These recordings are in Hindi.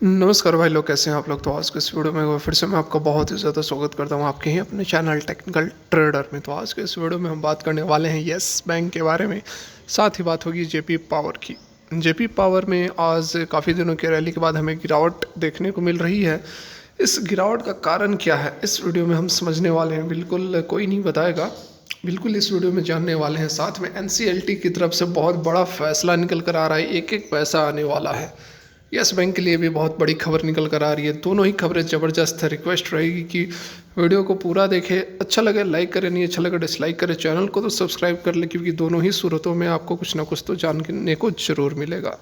नमस्कार भाई लोग, कैसे हैं आप लोग। तो आज के इस वीडियो में एक बार फिर से मैं आपका बहुत ही ज़्यादा स्वागत करता हूं आपके ही अपने चैनल टेक्निकल ट्रेडर में। तो आज के इस वीडियो में हम बात करने वाले हैं येस बैंक के बारे में। साथ ही बात होगी जेपी पावर की। जेपी पावर में आज काफ़ी दिनों की रैली के बाद हमें गिरावट देखने को मिल रही है। इस गिरावट का कारण क्या है इस वीडियो में हम समझने वाले हैं। बिल्कुल कोई नहीं बताएगा, बिल्कुल इस वीडियो में जानने वाले हैं। साथ में एनसीएलटी की तरफ से बहुत बड़ा फैसला निकल कर आ रहा है, एक एक पैसा आने वाला है। यस बैंक के लिए भी बहुत बड़ी खबर निकल कर आ रही है। दोनों ही खबरें ज़बरदस्त है। रिक्वेस्ट रहेगी कि वीडियो को पूरा देखें, अच्छा लगे लाइक करें, नहीं अच्छा लगे डिसलाइक करें। चैनल को तो सब्सक्राइब कर ले, क्योंकि दोनों ही सूरतों में आपको कुछ ना कुछ तो जानने को जरूर मिलेगा।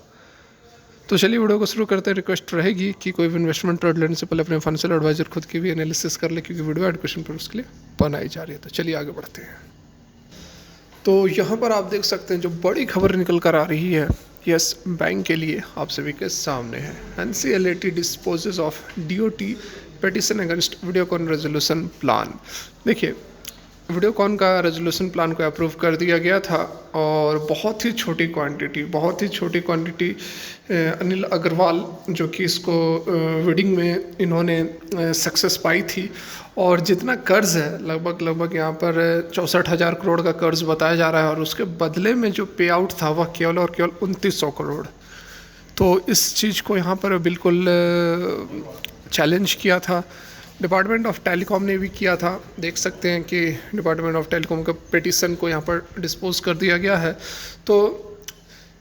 तो चलिए वीडियो को शुरू करते हैं। रिक्वेस्ट रहेगी कि कोई भी इन्वेस्टमेंट ट्रेड लेने से पहले अपने फाइनेंशियल एडवाइजर खुद की भी एनालिसिस कर ले, क्योंकि वीडियो एजुकेशन पर्पस के लिए बनाई जा रही है। तो चलिए आगे बढ़ते हैं। तो यहाँ पर आप देख सकते हैं जो बड़ी खबर निकल कर आ रही है यस बैंक के लिए आप सभी के सामने है। NCLT dispossess of DOT petition against Videocon resolution plan. देखिए, वीडियोकॉन का रेजोल्यूशन प्लान को अप्रूव कर दिया गया था और बहुत ही छोटी क्वांटिटी अनिल अग्रवाल जो कि इसको बिडिंग में इन्होंने सक्सेस पाई थी। और जितना कर्ज है लगभग यहाँ पर 64,000 करोड़ का कर्ज बताया जा रहा है, और उसके बदले में जो पे आउट था वह केवल और केवल 2900 करोड़। तो इस चीज़ को यहाँ पर बिल्कुल चैलेंज किया था। डिपार्टमेंट ऑफ टेलीकॉम ने भी किया था। देख सकते हैं कि डिपार्टमेंट ऑफ टेलीकॉम का पिटीशन को यहाँ पर डिस्पोज कर दिया गया है। तो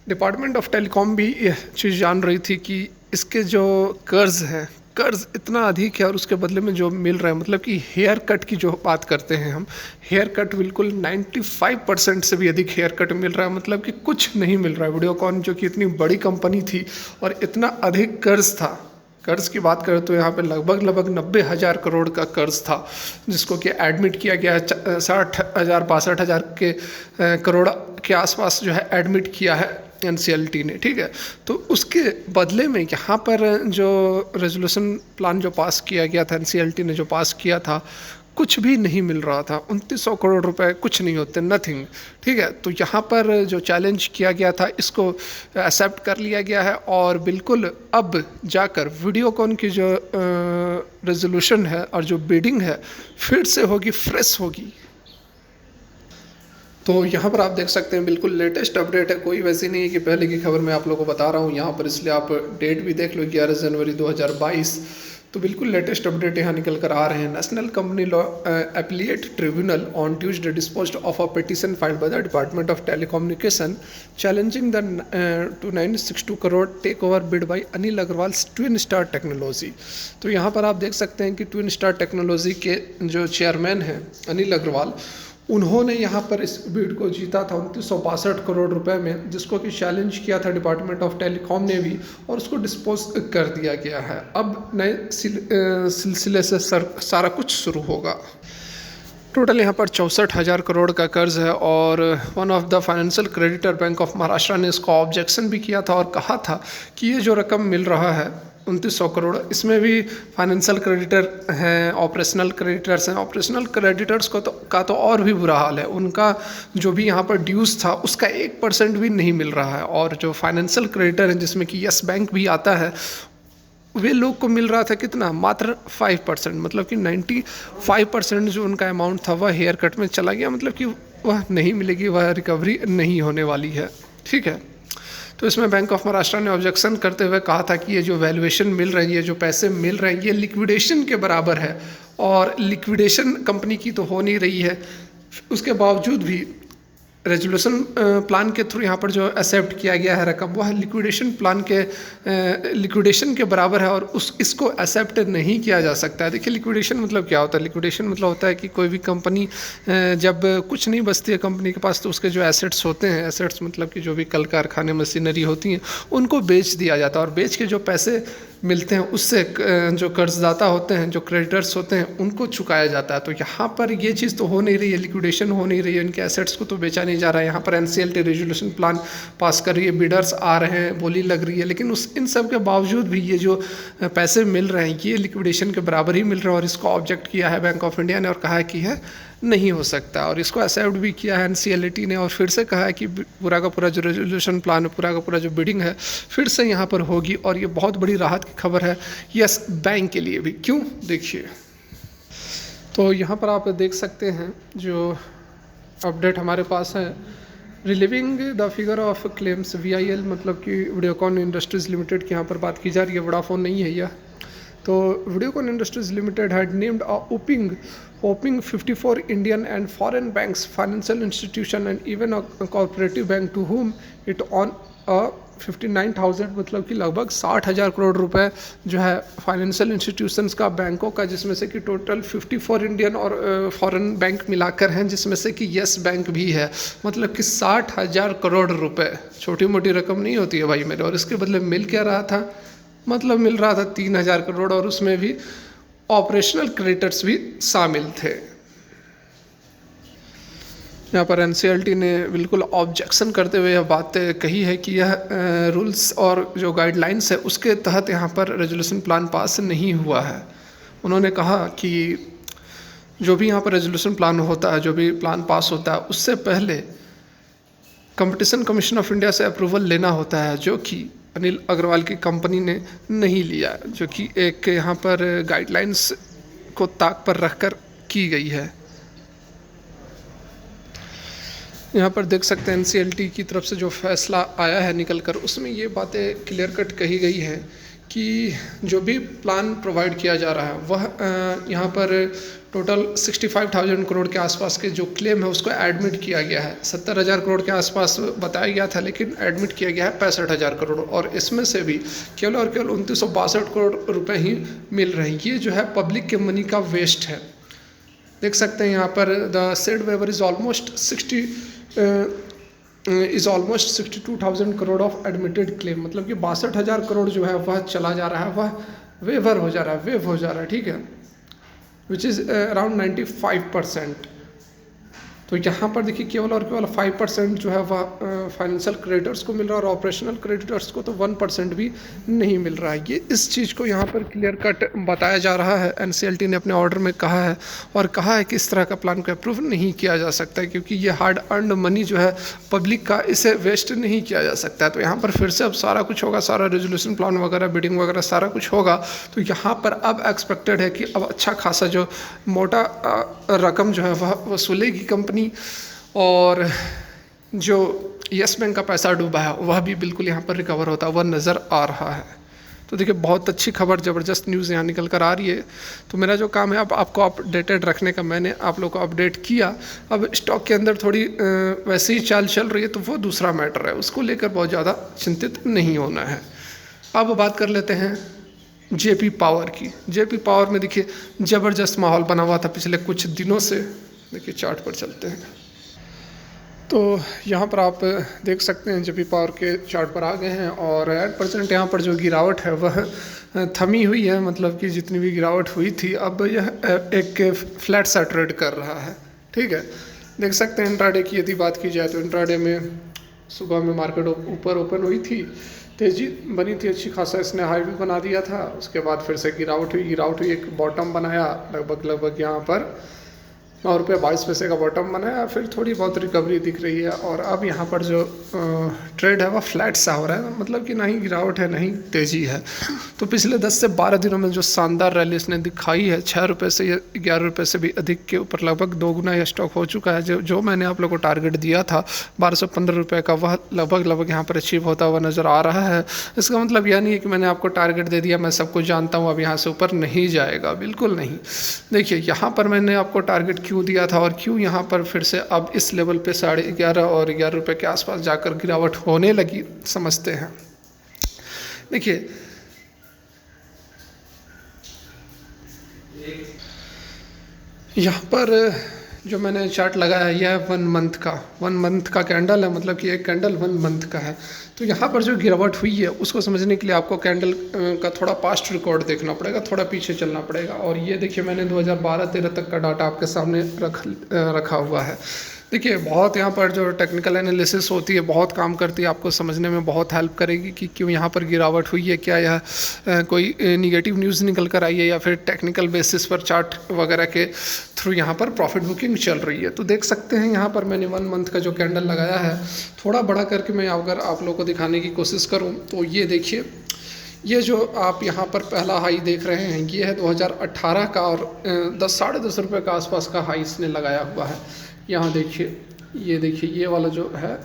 डिपार्टमेंट ऑफ टेलीकॉम भी यह चीज़ जान रही थी कि इसके जो कर्ज इतना अधिक है, और उसके बदले में जो मिल रहा है, मतलब कि हेयर कट की जो बात करते हैं हम, हेयर कट बिल्कुल 95% से भी अधिक हेयर कट मिल रहा है। मतलब कि कुछ नहीं मिल रहा है। वीडियोकॉन जो कि इतनी बड़ी कंपनी थी और इतना अधिक कर्ज था, कर्ज की बात करें तो यहाँ पे लगभग 90,000 करोड़ का कर्ज था, जिसको कि एडमिट किया गया है 60,000 के करोड़ के आसपास जो है एडमिट किया है एनसीएलटी ने। ठीक है, तो उसके बदले में यहाँ पर जो रेजोल्यूशन प्लान जो पास किया गया था, एनसीएलटी ने जो पास किया था, कुछ भी नहीं मिल रहा था। 2900 करोड़ रुपए कुछ नहीं होते, नथिंग। ठीक है, तो यहाँ पर जो चैलेंज किया गया था इसको एक्सेप्ट कर लिया गया है, और बिल्कुल अब जाकर वीडियोकॉन की जो रेजोल्यूशन है और जो बिडिंग है फिर से होगी, फ्रेश होगी। तो यहाँ पर आप देख सकते हैं बिल्कुल लेटेस्ट अपडेट है, कोई वैसी नहीं है कि पहले की खबर मैं आप लोगों को बता रहा हूँ यहाँ पर, इसलिए आप डेट भी देख लो 11 जनवरी 2022। तो बिल्कुल लेटेस्ट अपडेट यहाँ निकल कर आ रहे हैं। National Company Law Appellate Tribunal on Tuesday disposed of a petition filed by the Department of Telecommunication challenging the 2962 crore take over bid by Anil Agarwal Twin Star Technology. तो यहाँ पर आप देख सकते हैं कि ट्विन स्टार टेक्नोलॉजी के जो चेयरमैन हैं अनिल अग्रवाल, उन्होंने यहाँ पर इस बिड को जीता था 2962 करोड़ रुपए में, जिसको कि चैलेंज किया था डिपार्टमेंट ऑफ टेलीकॉम ने भी, और उसको डिस्पोज कर दिया गया है। अब नए सिलसिले से सारा कुछ शुरू होगा। टोटल यहाँ पर 64,000 करोड़ का कर्ज है, और one of the financial creditor bank of Maharashtra ने इसको ऑब्जेक्शन भी किया था और कहा था कि ये जो रकम मिल रहा है 2900 करोड़, इसमें भी फाइनेंशियल क्रेडिटर हैं, ऑपरेशनल क्रेडिटर्स हैं। ऑपरेशनल क्रेडिटर्स का तो और भी बुरा हाल है। उनका जो भी यहाँ पर ड्यूज़ था उसका 1% भी नहीं मिल रहा है, और जो फाइनेंशियल क्रेडिटर हैं जिसमें कि यस बैंक भी आता है, वे लोग को मिल रहा था कितना, मात्र 5%। मतलब कि 95% जो उनका अमाउंट था वह हेयर कट में चला गया। मतलब कि वह नहीं मिलेगी, वह रिकवरी नहीं होने वाली है। ठीक है, तो इसमें बैंक ऑफ महाराष्ट्र ने ऑब्जेक्शन करते हुए कहा था कि ये जो वैल्यूएशन मिल रही है, ये जो पैसे मिल रहे हैं, ये लिक्विडेशन के बराबर है, और लिक्विडेशन कंपनी की तो हो नहीं रही है। उसके बावजूद भी रेजोल्यूशन प्लान के थ्रू यहाँ पर जो एक्सेप्ट किया गया है रकम, वह लिक्विडेशन प्लान के लिक्विडेशन के बराबर है, और इसको एक्सेप्ट नहीं किया जा सकता है। देखिए, लिक्विडेशन मतलब क्या होता है? लिक्विडेशन मतलब होता है कि कोई भी कंपनी जब कुछ नहीं बचती है कंपनी के पास, तो उसके जो एसेट्स होते हैं, एसेट्स मतलब कि जो भी कल कारखाने मशीनरी होती हैं, उनको बेच दिया जाता है, और बेच के जो पैसे मिलते हैं उससे जो कर्जदाता होते हैं, जो क्रेडिटर्स होते हैं, उनको चुकाया जाता है। तो यहाँ पर ये चीज़ तो हो नहीं रही है, लिक्विडेशन हो नहीं रही है, इनके एसेट्स को तो बेचा नहीं जा रहा है। यहाँ पर एनसीएलटी रेजोल्यूशन प्लान पास कर रही है, बिडर्स आ रहे हैं, बोली लग रही है, लेकिन इन सब के बावजूद भी ये जो पैसे मिल रहे हैं ये लिक्विडेशन के बराबर ही मिल रहे हैं, और इसको ऑब्जेक्ट किया है बैंक ऑफ इंडिया ने, और कहा है कि है नहीं हो सकता। और इसको एक्सेप्ट भी किया है एनसीएलटी ने और फिर से कहा है कि पूरा का पूरा जो रेजोल्यूशन प्लान है, पूरा का पूरा जो बिडिंग है फिर से यहाँ पर होगी। और ये बहुत बड़ी राहत की खबर है यस बैंक के लिए भी। क्यों, देखिए तो यहाँ पर आप देख सकते हैं जो अपडेट हमारे पास है, relieving the figure of claims VIL मतलब कि वीडियोकॉन इंडस्ट्रीज़ लिमिटेड की यहाँ पर बात की जा रही है, वोडाफोन नहीं है यह। तो Videocon industries limited had named ओपिंग 54 Indian and foreign banks, financial institution and even a cooperative bank to whom it on a 59,000 मतलब कि लगभग 60,000 करोड़ रुपए जो है फाइनेंशियल इंस्टीट्यूशंस का, बैंकों का, जिसमें से कि टोटल 54 इंडियन और फॉरेन बैंक मिलाकर हैं, जिसमें से कि यस बैंक भी है। मतलब कि 60,000 करोड़ रुपए छोटी मोटी रकम नहीं होती है भाई मेरे। और इसके बदले मिल क्या रहा था, मतलब मिल रहा था 3,000 करोड़ और उसमें भी ऑपरेशनल क्रेडिटर्स भी शामिल थे। यहाँ पर एनसीएलटी ने बिल्कुल ऑब्जेक्शन करते हुए यह बात कही है कि यह रूल्स और जो गाइडलाइंस है उसके तहत यहाँ पर रेजोल्यूशन प्लान पास नहीं हुआ है। उन्होंने कहा कि जो भी यहाँ पर रेजोल्यूशन प्लान होता है, जो भी प्लान पास होता है, उससे पहले कंपटीशन कमीशन ऑफ इंडिया से अप्रूवल लेना होता है, जो कि अनिल अग्रवाल की कंपनी ने नहीं लिया, जो कि एक यहाँ पर गाइडलाइंस को ताक पर रखकर की गई है। यहाँ पर देख सकते हैं एनसीएलटी की तरफ से जो फैसला आया है निकल कर, उसमें ये बातें क्लियर कट कही गई हैं कि जो भी प्लान प्रोवाइड किया जा रहा है वह यहाँ पर टोटल 65,000 करोड़ के आसपास के जो क्लेम है उसको एडमिट किया गया है। 70,000 करोड़ के आसपास बताया गया था, लेकिन एडमिट किया गया है 65,000 करोड़। और इसमें से भी केवल और केवल 2962 करोड़ रुपए ही मिल रहे हैं। ये जो है पब्लिक के मनी का वेस्ट है। देख सकते हैं यहाँ पर the said waiver is almost 62,000 crore of admitted claim, मतलब कि 62,000 करोड़ जो है वह चला जा रहा है, वह वेवर हो जा रहा है, वेव हो जा रहा है, ठीक है, विच इज़ अराउंड 95%। तो यहाँ पर देखिए केवल और केवल 5% जो है वह फाइनेंशियल क्रेडिटर्स को मिल रहा है और ऑपरेशनल क्रेडिटर्स को तो 1% भी नहीं मिल रहा है। ये इस चीज़ को यहाँ पर क्लियर कट बताया जा रहा है। एनसीएलटी ने अपने ऑर्डर में कहा है और कहा है कि इस तरह का प्लान को अप्रूव नहीं किया जा सकता है, क्योंकि ये हार्ड अर्नड मनी जो है पब्लिक का, इसे वेस्ट नहीं किया जा सकता है। तो यहाँ पर फिर से अब सारा कुछ होगा, सारा रेजोल्यूशन प्लान वगैरह, बिडिंग वगैरह सारा कुछ होगा। तो यहाँ पर अब एक्सपेक्टेड है कि अब अच्छा खासा जो मोटा रकम जो है वह वसूलेगी कंपनी, और जो यस बैंक का पैसा डूबा है वह भी बिल्कुल यहाँ पर रिकवर होता हुआ नज़र आ रहा है। तो देखिए बहुत अच्छी खबर, ज़बरदस्त न्यूज़ यहाँ निकल कर आ रही है। तो मेरा जो काम है अब आपको अपडेटेड रखने का, मैंने आप लोग को अपडेट किया। अब स्टॉक के अंदर थोड़ी वैसी ही चाल चल रही है तो वो दूसरा मैटर है, उसको लेकर बहुत ज़्यादा चिंतित नहीं होना है। अब बात कर लेते हैं जेपी पावर की। जेपी पावर में देखिए ज़बरदस्त माहौल बना हुआ था पिछले कुछ दिनों से। देखिए चार्ट पर चलते हैं तो यहाँ पर आप देख सकते हैं जेपी पावर के चार्ट पर आ गए हैं और 8% यहाँ पर जो गिरावट है वह थमी हुई है, मतलब कि जितनी भी गिरावट हुई थी अब यह एक फ्लैट सा ट्रेड कर रहा है, ठीक है। देख सकते हैं इंट्राडे की यदि बात की जाए तो इंट्राडे में सुबह में मार्केट ऊपर ओपन हुई थी, तेज़ी बनी थी अच्छी खासा, इसने हाई भी बना दिया था, उसके बाद फिर से गिरावट हुई, एक बॉटम बनाया लगभग यहाँ पर 9 रुपये 22 पैसे का बॉटम बनाया, फिर थोड़ी बहुत रिकवरी दिख रही है और अब यहाँ पर जो ट्रेड है वह फ्लैट सा हो रहा है, मतलब कि ना ही गिरावट है ना ही तेज़ी है। तो पिछले 10 से 12 दिनों में जो शानदार रैली इसने दिखाई है, 6 रुपये से 11 रुपये से भी अधिक के ऊपर लगभग 2 गुना यह स्टॉक हो चुका है। जो मैंने आप लोगों को टारगेट दिया था 1215 रुपये का, वह लगभग यहाँ पर अचीव होता हुआ नज़र आ रहा है। इसका मतलब यह नहीं है कि मैंने आपको टारगेट दे दिया, मैं सब कुछ जानता हूँ, अब यहाँ से ऊपर नहीं जाएगा, बिल्कुल नहीं। देखिए यहाँ पर मैंने आपको टारगेट क्यों दिया था और क्यों यहाँ पर फिर से अब इस लेवल पे 11.5 और 11 रुपये के आसपास जाकर गिरावट होने लगी, समझते हैं। देखिए यहाँ पर जो मैंने चार्ट लगाया है यह 1 मंथ का कैंडल है, मतलब कि एक कैंडल 1 मंथ का है। तो यहाँ पर जो गिरावट हुई है उसको समझने के लिए आपको कैंडल का थोड़ा पास्ट रिकॉर्ड देखना पड़ेगा, थोड़ा पीछे चलना पड़ेगा। और ये देखिए मैंने 2012-13 तक का डाटा आपके सामने रखा हुआ है। देखिए, बहुत यहाँ पर जो टेक्निकल एनालिसिस होती है बहुत काम करती है, आपको समझने में बहुत हेल्प करेगी कि क्यों यहाँ पर गिरावट हुई है, क्या यह कोई निगेटिव न्यूज़ निकल कर आई है या फिर टेक्निकल बेसिस पर चार्ट वगैरह के थ्रू यहाँ पर प्रॉफिट बुकिंग चल रही है। तो देख सकते हैं यहाँ पर मैंने 1 मंथ का जो कैंडल लगाया है, थोड़ा बड़ा करके मैं अगर आप लोगों को दिखाने की कोशिश करूँ तो ये देखिए, ये जो आप यहाँ पर पहला हाई देख रहे हैं ये है 2018 का और 10 रुपये के आसपास का हाई इसने लगाया हुआ है। यहाँ देखिए, ये देखिए, ये वाला जो है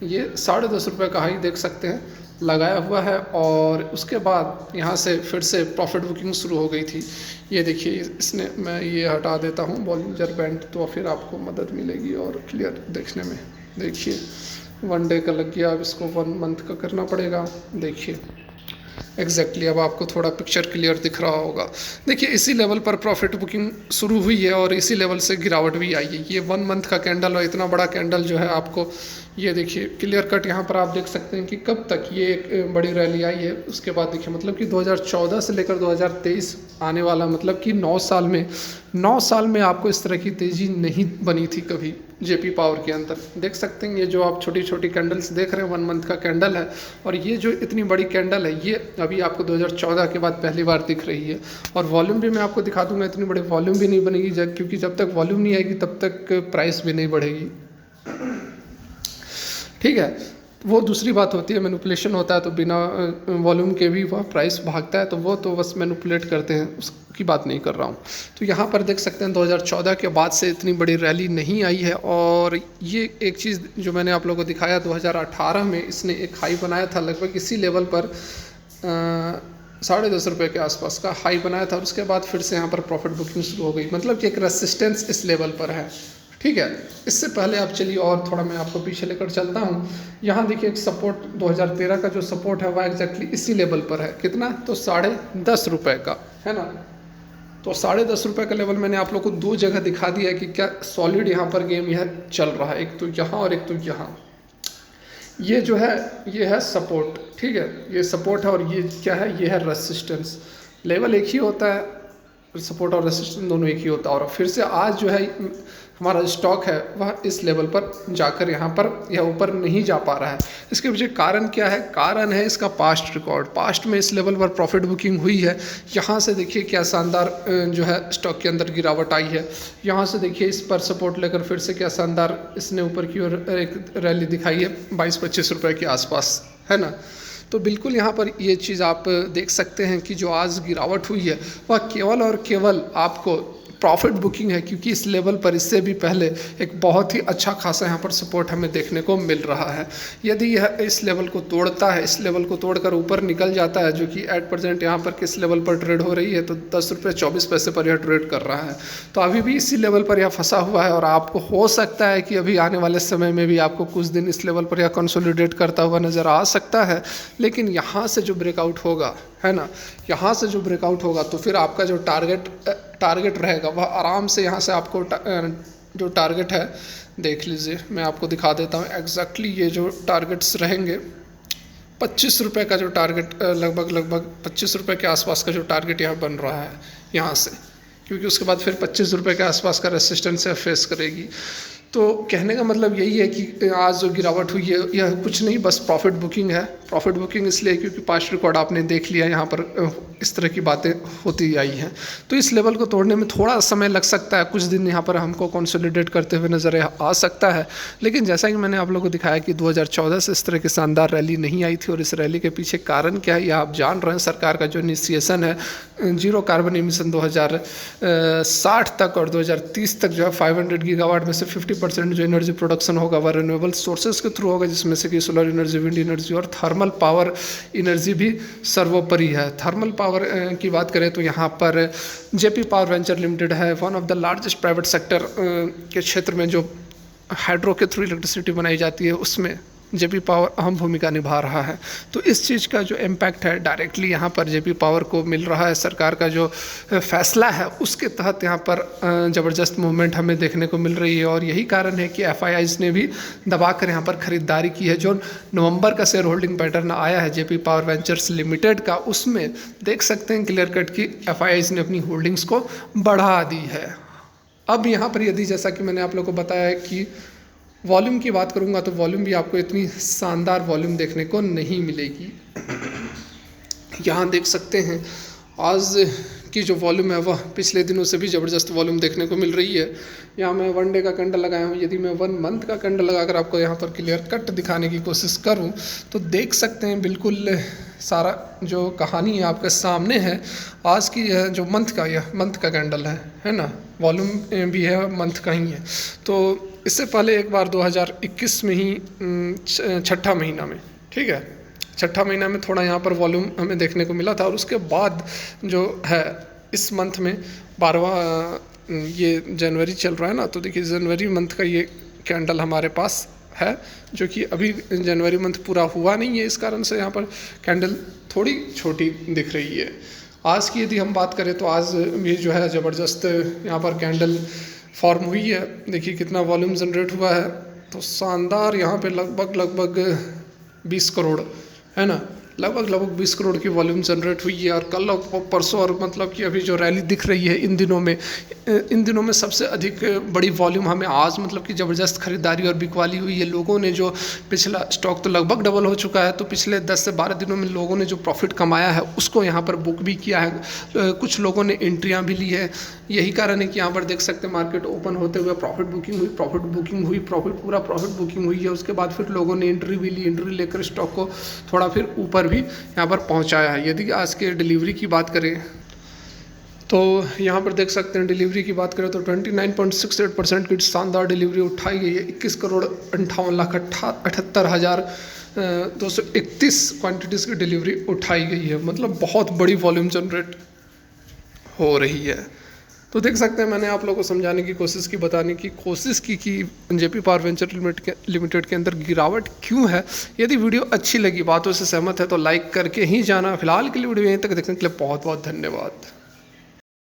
ये 10.5 रुपये का हाई देख सकते हैं लगाया हुआ है, और उसके बाद यहाँ से फिर से प्रॉफिट बुकिंग शुरू हो गई थी। ये देखिए, इसने, मैं ये हटा देता हूँ बॉलिंजर बैंड तो फिर आपको मदद मिलेगी और क्लियर देखने में। देखिए 1 डे का लग गया, अब इसको 1 मंथ का करना पड़ेगा। देखिए एग्जैक्टली अब आपको थोड़ा पिक्चर क्लियर दिख रहा होगा। देखिए इसी लेवल पर प्रॉफिट बुकिंग शुरू हुई है और इसी लेवल से गिरावट भी आई है। ये 1 मंथ का कैंडल और इतना बड़ा कैंडल जो है आपको, ये देखिए क्लियर कट यहाँ पर आप देख सकते हैं कि कब तक ये एक बड़ी रैली आई है। उसके बाद देखिए मतलब कि 2014 से लेकर 2023 आने वाला, मतलब कि 9 साल में आपको इस तरह की तेज़ी नहीं बनी थी कभी जेपी पावर के अंदर। देख सकते हैं ये जो आप छोटी छोटी कैंडल्स देख रहे हैं 1 मंथ का कैंडल है, और ये जो इतनी बड़ी कैंडल है ये अभी आपको 2014 के बाद पहली बार दिख रही है। और वॉल्यूम भी मैं आपको दिखा दूंगा, इतनी बड़ी वॉल्यूम भी नहीं बनेगी क्योंकि जब तक वॉल्यूम नहीं आएगी तब तक प्राइस भी नहीं बढ़ेगी। ठीक है, वो दूसरी बात होती है, मैनिपुलेशन होता है तो बिना वॉल्यूम के भी वह प्राइस भागता है, तो वो तो बस मैनिपुलेट करते हैं, उसकी बात नहीं कर रहा हूँ। तो यहाँ पर देख सकते हैं 2014 के बाद से इतनी बड़ी रैली नहीं आई है। और ये एक चीज़ जो मैंने आप लोगों को दिखाया, 2018 में इसने एक हाई बनाया था लगभग इसी लेवल पर 10.5 रुपये के आसपास का हाई बनाया था, और उसके बाद फिर से यहाँ पर प्रॉफिट बुकिंग शुरू हो गई। मतलब कि एक रेसिस्टेंस इस लेवल पर है। ठीक है, इससे पहले आप चलिए और थोड़ा मैं आपको पीछे लेकर चलता हूँ। यहाँ देखिए एक सपोर्ट 2013 का जो सपोर्ट है वह एग्जैक्टली इसी लेवल पर है। कितना? तो 10.5 रुपये का है ना। तो 10.5 रुपये का लेवल मैंने आप लोग को 2 जगह दिखा दिया है कि क्या सॉलिड यहाँ पर गेम यह चल रहा है, एक तो यहाँ और एक तो यहाँ। ये जो है ये है सपोर्ट, ठीक है, ये सपोर्ट है, और ये क्या है, ये है रेसिस्टेंस। लेवल एक ही होता है, सपोर्ट और रेसिस्टेंस दोनों एक ही होता है। और फिर से आज जो है हमारा स्टॉक है वह इस लेवल पर जाकर यहाँ पर यह ऊपर नहीं जा पा रहा है। इसके पीछे कारण क्या है? कारण है इसका पास्ट रिकॉर्ड। पास्ट में इस लेवल पर प्रॉफिट बुकिंग हुई है। यहाँ से देखिए क्या शानदार जो है स्टॉक के अंदर गिरावट आई है। यहाँ से देखिए इस पर सपोर्ट लेकर फिर से क्या शानदार इसने ऊपर की ओर एक रैली दिखाई है 22-25 रुपये के आसपास, है ना। तो बिल्कुल यहाँ पर ये चीज़ आप देख सकते हैं कि जो आज गिरावट हुई है वह केवल और केवल आपको प्रॉफिट बुकिंग है, क्योंकि इस लेवल पर इससे भी पहले एक बहुत ही अच्छा खासा यहाँ पर सपोर्ट हमें देखने को मिल रहा है। यदि यह इस लेवल को तोड़ता है, इस लेवल को तोड़कर ऊपर निकल जाता है, जो कि एट प्रेजेंट यहाँ पर किस लेवल पर ट्रेड हो रही है, तो 10 रुपये 24 पैसे पर यह ट्रेड कर रहा है। तो अभी भी इसी लेवल पर यह फंसा हुआ है, और आपको हो सकता है कि अभी आने वाले समय में भी आपको कुछ दिन इस लेवल पर यह कंसोलिडेट करता हुआ नज़र आ सकता है। लेकिन यहाँ से जो ब्रेकआउट होगा, है ना, यहाँ से जो ब्रेकआउट होगा तो फिर आपका जो टारगेट रहेगा वह आराम से यहाँ से आपको जो टारगेट है देख लीजिए, मैं आपको दिखा देता हूँ एग्जैक्टली ये जो टारगेट्स रहेंगे। 25 रुपये का जो टारगेट लगभग 25 रुपये के आसपास का जो टारगेट यहाँ बन रहा है यहाँ से, क्योंकि उसके बाद फिर 25 रुपये के आसपास का रेसिस्टेंस फेस करेगी। तो कहने का मतलब यही है कि आज जो गिरावट हुई है यह कुछ नहीं, बस प्रॉफिट बुकिंग है। प्रॉफिट बुकिंग इसलिए क्योंकि पास्ट रिकॉर्ड आपने देख लिया, यहाँ पर इस तरह की बातें होती आई हैं। तो इस लेवल को तोड़ने में थोड़ा समय लग सकता है, कुछ दिन यहाँ पर हमको कंसोलिडेट करते हुए नज़र आ सकता है। लेकिन जैसा कि मैंने आप लोगों को दिखाया कि 2014 से इस तरह की शानदार रैली नहीं आई थी, और इस रैली के पीछे कारण क्या है यह आप जान रहे हैं। सरकार का जो इनिशिएशन है जीरो कार्बन एमिशन 2060 तक और 2030 तक जो है 500 गीगावाट में से 50% जो एनर्जी प्रोडक्शन होगा वह रिन्यूएबल सोर्सेज के थ्रू होगा, जिसमें से कि सोलर एनर्जी, विंड एनर्जी और थर्मल पावर एनर्जी भी सर्वोपरि है। थर्मल पावर की बात करें तो यहाँ पर जेपी पावर वेंचर लिमिटेड है, one of the largest private sector के क्षेत्र में जो हाइड्रो के थ्रू इलेक्ट्रिसिटी बनाई जाती है उसमें जेपी पावर अहम भूमिका निभा रहा है। तो इस चीज़ का जो इम्पैक्ट है डायरेक्टली यहाँ पर जेपी पावर को मिल रहा है। सरकार का जो फैसला है उसके तहत यहाँ पर ज़बरदस्त मूवमेंट हमें देखने को मिल रही है, और यही कारण है कि एफआईआईज़ ने भी दबाकर यहाँ पर ख़रीदारी की है। जो नवंबर का शेयर होल्डिंग पैटर्न आया है जेपी पावर वेंचर्स लिमिटेड का, उसमें देख सकते हैं क्लियर कट की एफआईआईज़ ने अपनी होल्डिंग्स को बढ़ा दी है। अब यहाँ पर यदि जैसा कि मैंने आप लोगों को बताया है कि वॉल्यूम की बात करूँगा तो वॉल्यूम भी आपको इतनी शानदार वॉल्यूम देखने को नहीं मिलेगी। यहाँ देख सकते हैं आज की जो वॉल्यूम है वह पिछले दिनों से भी ज़बरदस्त वॉल्यूम देखने को मिल रही है। यहाँ मैं 1 डे का कैंडल लगाया हूँ, यदि मैं 1 मंथ का कैंडल लगाकर आपको यहाँ पर क्लियर कट दिखाने की कोशिश करूँ तो देख सकते हैं बिल्कुल सारा जो कहानी है आपके सामने है। आज की यह जो यह मंथ का कैंडल है ना, वॉल्यूम भी है मंथ का ही है। तो इससे पहले एक बार 2021 में ही छठा महीना में, ठीक है, छठा महीना में थोड़ा यहाँ पर वॉल्यूम हमें देखने को मिला था। और उसके बाद जो है इस मंथ में 12वां ये जनवरी चल रहा है ना, तो देखिए जनवरी मंथ का ये कैंडल हमारे पास है, जो कि अभी जनवरी मंथ पूरा हुआ नहीं है, इस कारण से यहाँ पर कैंडल थोड़ी छोटी दिख रही है। आज की यदि हम बात करें तो आज भी जो है ज़बरदस्त यहाँ पर कैंडल फॉर्म हुई है। देखिए कितना वॉल्यूम जनरेट हुआ है, तो शानदार यहाँ पे लगभग 20 करोड़ है ना, लगभग 20 करोड़ की वॉल्यूम जनरेट हुई है। और कल और परसों और मतलब कि अभी जो रैली दिख रही है इन दिनों में सबसे अधिक बड़ी वॉल्यूम हमें आज मतलब कि ज़बरदस्त खरीदारी और बिकवाली हुई है। लोगों ने जो पिछला स्टॉक तो लगभग डबल हो चुका है, तो पिछले 10 से 12 दिनों में लोगों ने जो प्रॉफिट कमाया है उसको यहाँ पर बुक भी किया है। कुछ लोगों ने एंट्रियाँ भी ली है। यही कारण है कि यहाँ पर देख सकते हैं मार्केट ओपन होते हुए प्रॉफिट बुकिंग हुई है। उसके बाद फिर लोगों ने एंट्री भी ली, एंट्री लेकर स्टॉक को थोड़ा फिर ऊपर भी यहाँ पर पहुँचाया है। यदि आज के डिलीवरी की बात करें तो यहाँ पर देख सकते हैं डिलीवरी की बात करें तो 29.68% की शानदार डिलीवरी उठाई गई है। 21,58,78,231 क्वांटिटीज़ की डिलीवरी उठाई गई है, मतलब बहुत बड़ी वॉल्यूम जनरेट हो रही है। तो देख सकते हैं मैंने आप लोगों को समझाने की कोशिश की, बताने की कोशिश की कि जेपी पावर वेंचर लिमिटेड के अंदर गिरावट क्यों है। यदि वीडियो अच्छी लगी, बातों से सहमत है तो लाइक करके ही जाना। फिलहाल के लिए वीडियो यहीं तक देखने के लिए बहुत बहुत धन्यवाद।